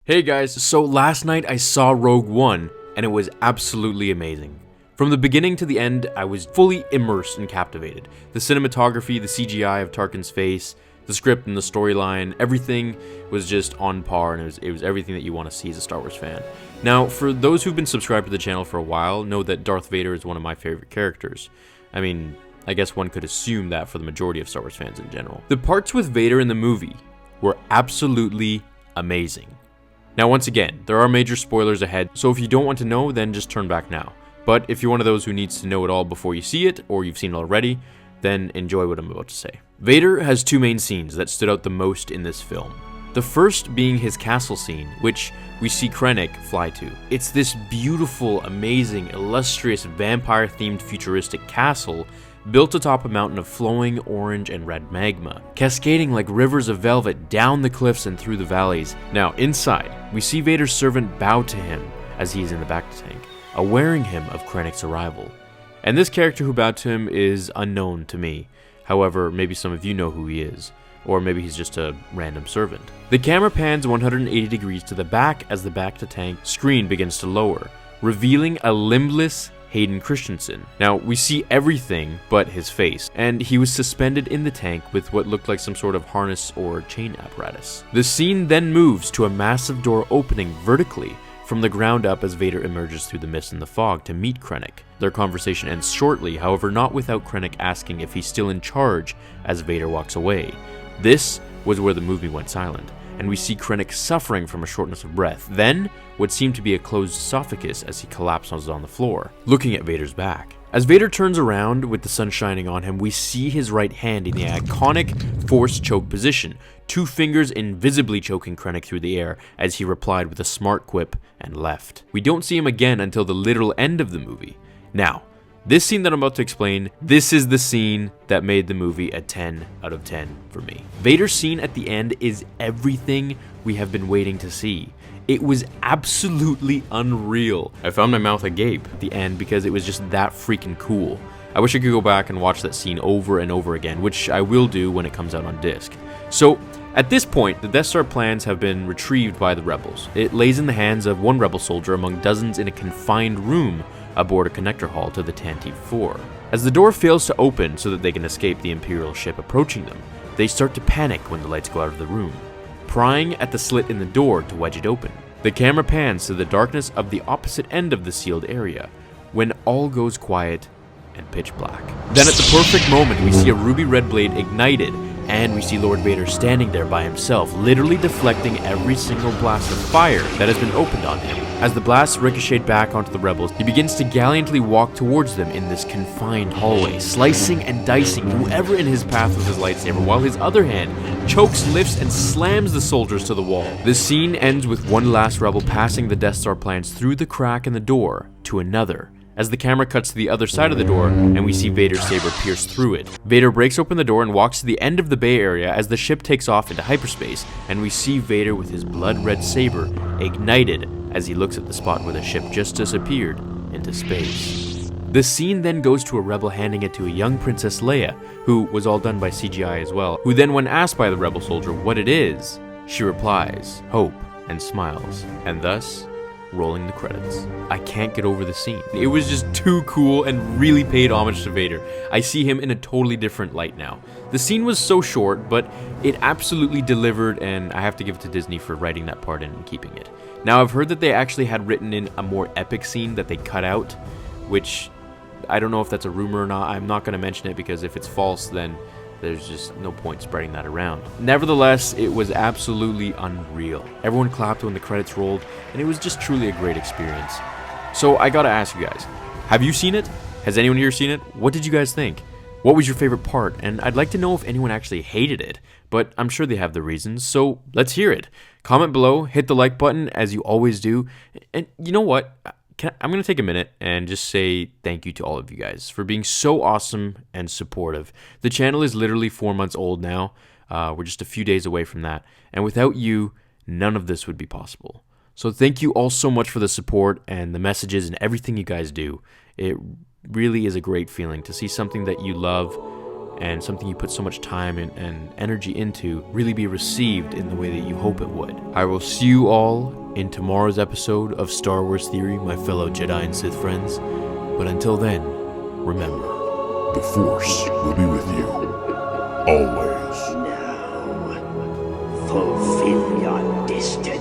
Hey guys, so last night I saw Rogue One, and it was absolutely amazing. From the beginning to the end, I was fully immersed and captivated. The cinematography, the CGI of Tarkin's face, the script and the storyline, everything was just on par, and it was everything that you want to see as a Star Wars fan. Now, for those who've been subscribed to the channel for a while, know that Darth Vader is one of my favorite characters. I mean, I guess one could assume that for the majority of Star Wars fans in general. The parts with Vader in the movie were absolutely amazing. Now, once again, there are major spoilers ahead, so if you don't want to know, then just turn back now. But if you're one of those who needs to know it all before you see it, or you've seen it already, then enjoy what I'm about to say. Vader has two main scenes that stood out the most in this film. The first being his castle scene, which we see Krennic fly to. It's this beautiful, amazing, illustrious, vampire-themed futuristic castle built atop a mountain of flowing orange and red magma, cascading like rivers of velvet down the cliffs and through the valleys. Now, inside, we see Vader's servant bow to him as he is in the back tank, awareing him of Krennic's arrival. And this character who bowed to him is unknown to me. However, maybe some of you know who he is, or maybe he's just a random servant. The camera pans 180 degrees to the back as the back-to-tank screen begins to lower, revealing a limbless Hayden Christensen. Now, we see everything but his face, and he was suspended in the tank with what looked like some sort of harness or chain apparatus. The scene then moves to a massive door opening vertically from the ground up as Vader emerges through the mist and the fog to meet Krennic. Their conversation ends shortly, however not without Krennic asking if he's still in charge as Vader walks away. This was where the movie went silent, and we see Krennic suffering from a shortness of breath, then what seemed to be a closed esophagus as he collapses on the floor, looking at Vader's back. As Vader turns around with the sun shining on him, we see his right hand in the iconic Force choke position, two fingers invisibly choking Krennic through the air as he replied with a smart quip and left. We don't see him again until the literal end of the movie. Now, this scene that I'm about to explain, this is the scene that made the movie a 10 out of 10 for me. Vader's scene at the end is everything we have been waiting to see. It was absolutely unreal. I found my mouth agape at the end because it was just that freaking cool. I wish I could go back and watch that scene over and over again, which I will do when it comes out on disc. So, at this point, the Death Star plans have been retrieved by the rebels. It lays in the hands of one rebel soldier among dozens in a confined room aboard a connector hall to the Tantive 4. As the door fails to open so that they can escape the Imperial ship approaching them, they start to panic when the lights go out of the room, prying at the slit in the door to wedge it open. The camera pans to the darkness of the opposite end of the sealed area, when all goes quiet and pitch black. Then at the perfect moment, we see a ruby red blade ignited, and we see Lord Vader standing there by himself, literally deflecting every single blast of fire that has been opened on him. As the blasts ricochet back onto the rebels, he begins to gallantly walk towards them in this confined hallway, slicing and dicing whoever in his path with his lightsaber, while his other hand chokes, lifts, and slams the soldiers to the wall. The scene ends with one last rebel passing the Death Star plans through the crack in the door to another, as the camera cuts to the other side of the door and we see Vader's saber pierce through it. Vader breaks open the door and walks to the end of the Bay Area as the ship takes off into hyperspace, and we see Vader with his blood-red saber ignited as he looks at the spot where the ship just disappeared into space. The scene then goes to a rebel handing it to a young Princess Leia, who was all done by CGI as well, who then when asked by the rebel soldier what it is, she replies, "Hope," and smiles, and thus rolling the credits. I can't get over the scene. It was just too cool and really paid homage to Vader. I see him in a totally different light now. The scene was so short, but it absolutely delivered, and I have to give it to Disney for writing that part in and keeping it. Now, I've heard that they actually had written in a more epic scene that they cut out, which I don't know if that's a rumor or not. I'm not going to mention it because if it's false, then there's just no point spreading that around. Nevertheless, it was absolutely unreal. Everyone clapped when the credits rolled, and it was just truly a great experience. So I gotta ask you guys, have you seen it? Has anyone here seen it? What did you guys think? What was your favorite part? And I'd like to know if anyone actually hated it, but I'm sure they have their reasons, so let's hear it. Comment below, hit the like button as you always do, and you know what? I'm going to take a minute and just say thank you to all of you guys for being so awesome and supportive. The channel is literally 4 months old now. We're just a few days away from that. And without you, none of this would be possible. So thank you all so much for the support and the messages and everything you guys do. It really is a great feeling to see something that you love and something you put so much time and energy into really be received in the way that you hope it would. I will see you all in tomorrow's episode of Star Wars Theory, my fellow Jedi and Sith friends. But until then, remember, the Force will be with you, always. Now, fulfill your destiny.